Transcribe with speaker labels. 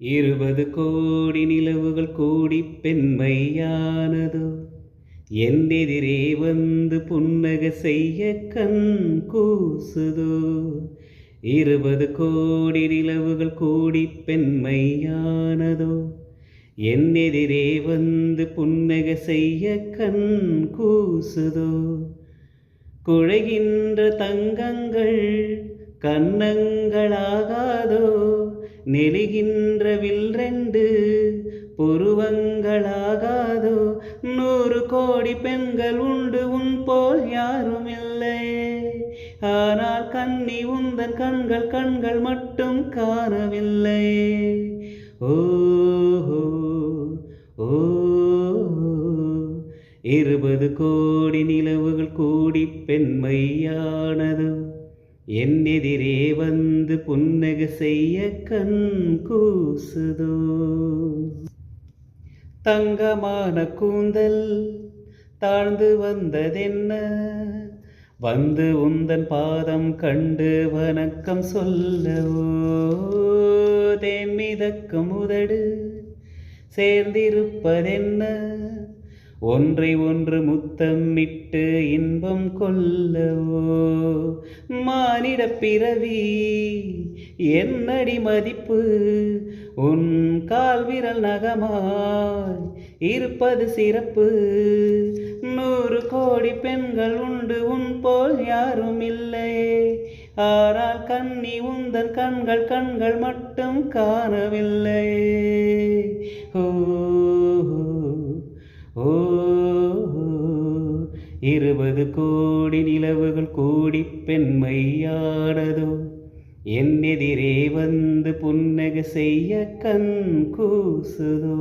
Speaker 1: 20 கோடி நிலவுகள் கூடிப் பெண்மையானதோ, என்னெதிரே வந்து புன்னகை செய்ய கண் கூசுதோ. 20 கோடி நிலவுகள் கூடிப் பெண்மையானதோ, என்னெதிரே வந்து புன்னகை செய்ய கண் கூசுதோ. குழைகின்ற தங்கங்கள் கன்னங்களாகாதோ, நெளிகின்ற வில்ரெண்டு புருவங்களாகாதோ. 100 கோடி பெண்கள் உண்டு, உன் போல் யாரும் இல்லை. ஆனால் கண்ணி உந்தன் கண்கள் மட்டும் காணவில்லை. ஓஹோ ஓ 20 கோடி நிலவுகள் கூடிப் பெண்மையானதோ, என்னெதிரே வந்து புன்னகை செய்ய கண் கூசுதோ. தங்கமான கூந்தல் தாழ்ந்து வந்ததென்ன, வந்து உந்தன் பாதம் கண்டு வணக்கம் சொல்லவோ. தேன் மிதக்கும் உதடு சேர்ந்திருப்பதென்ன, ஒன்றை ஒன்று முத்தமிட்டு இன்பம் கொள்ளவோ. மானிட பிறவி என்னடி மதிப்பு, உன் கால் விரல் நகமாய் இருப்பது சிறப்பு. 100 கோடி பெண்கள் உண்டு, உன் போல் யாரும் இல்லை. ஆனால் கண்ணி உந்தன் கண்கள் மட்டும் காணவில்லை. ஓ 20 கோடி நிலவுகள் கூடிப் பெண்மையானதோ, என்னெதிரே வந்து புன்னகை செய்ய கண் கூசுதோ.